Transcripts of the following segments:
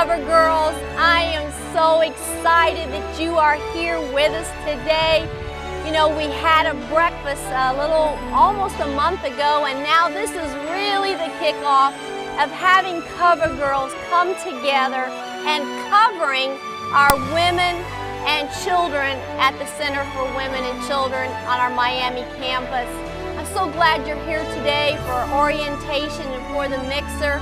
Cover Girls. I am so excited that you are here with us today. You know, we had a breakfast almost a month ago, and now this is really the kickoff of having Cover Girls come together and covering our women and children at the Center for Women and Children on our Miami campus. I'm so glad you're here today for orientation and for the mixer.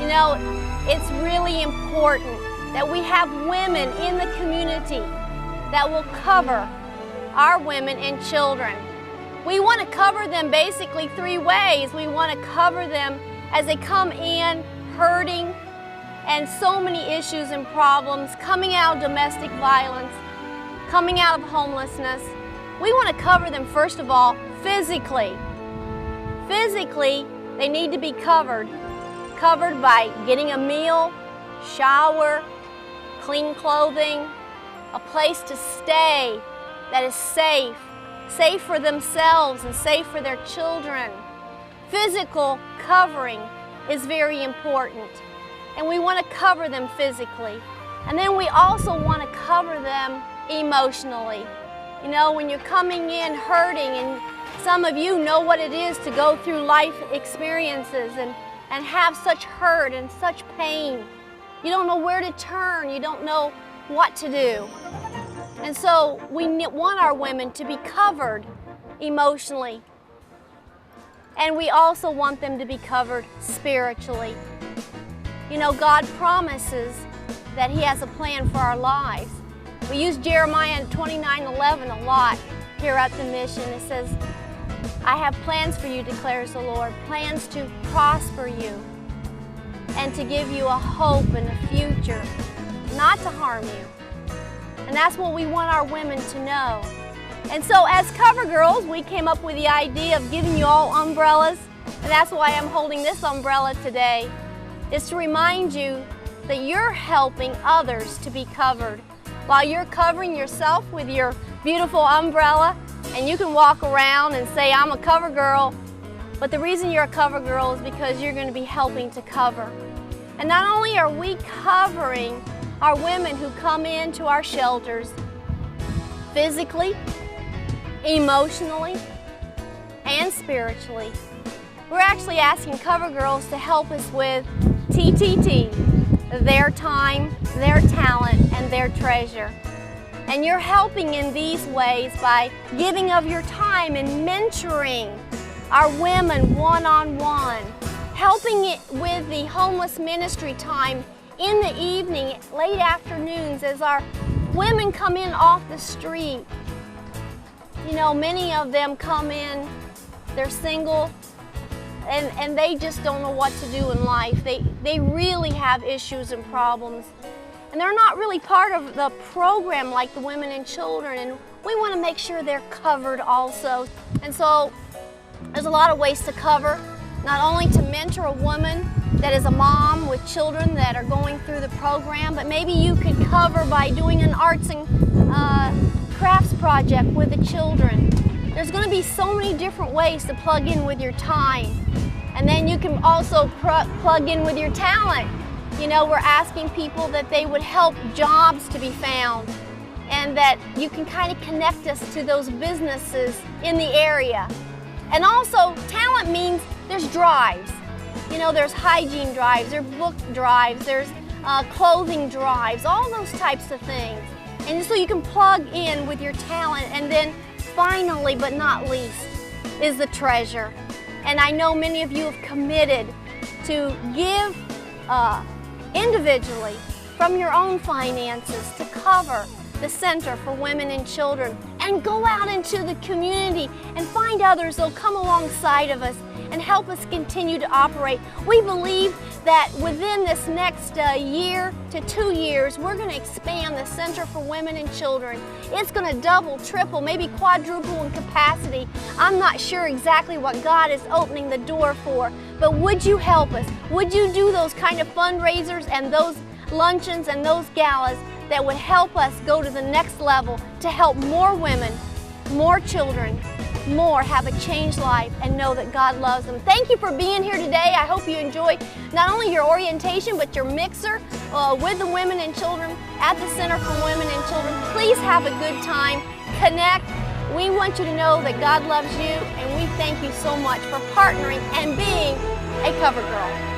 You know, it's really important that we have women in the community that will cover our women and children. We want to cover them basically three ways. We want to cover them as they come in hurting and so many issues and problems, coming out of domestic violence, coming out of homelessness. We want to cover them, first of all, physically. Physically, they need to be covered by getting a meal, shower, clean clothing, a place to stay that is safe for themselves and safe for their children. Physical covering is very important, and we want to cover them physically. And then we also want to cover them emotionally. You know, when you're coming in hurting, and some of you know what it is to go through life experiences and have such hurt and such pain. You don't know where to turn, you don't know what to do. And so we want our women to be covered emotionally. And we also want them to be covered spiritually. You know, God promises that He has a plan for our lives. We use Jeremiah 29:11 a lot here at the mission. It says, I have plans for you, declares the Lord, plans to prosper you and to give you a hope and a future, not to harm you. And that's what we want our women to know. And so as Cover Girls, we came up with the idea of giving you all umbrellas, and that's why I'm holding this umbrella today, is to remind you that you're helping others to be covered. While you're covering yourself with your beautiful umbrella, and you can walk around and say, I'm a Cover Girl, but the reason you're a Cover Girl is because you're going to be helping to cover. And not only are we covering our women who come into our shelters physically, emotionally, and spiritually, we're actually asking Cover Girls to help us with TTT, their time, their talent, and their treasure. And you're helping in these ways by giving of your time and mentoring our women one-on-one, helping it with the homeless ministry time in the evening, late afternoons, as our women come in off the street. You know, many of them come in, they're single, and they just don't know what to do in life. They really have issues and problems. And they're not really part of the program like the women and children, and we want to make sure they're covered also. And so there's a lot of ways to cover, not only to mentor a woman that is a mom with children that are going through the program, but maybe you could cover by doing an arts and crafts project with the children. There's going to be so many different ways to plug in with your time. And then you can also plug in with your talent. You know, we're asking people that they would help jobs to be found, and that you can kind of connect us to those businesses in the area. And also, talent means there's drives. You know, there's hygiene drives, there's book drives, there's clothing drives, all those types of things. And so you can plug in with your talent. And then finally, but not least, is the treasure. And I know many of you have committed to give individually from your own finances to cover the Center for Women and Children, and go out into the community and find others that'll come alongside of us and help us continue to operate. We believe that within this next year to 2 years, we're going to expand the Center for Women and Children. It's going to double, triple, maybe quadruple in capacity. I'm not sure exactly what God is opening the door for, but would you help us? Would you do those kind of fundraisers and those luncheons and those galas that would help us go to the next level to help more women, more children, more have a changed life and know that God loves them. Thank you for being here today. I hope you enjoy not only your orientation, but your mixer with the women and children at the Center for Women and Children. Please have a good time. Connect. We want you to know that God loves you, and we thank you so much for partnering and being a cover girl.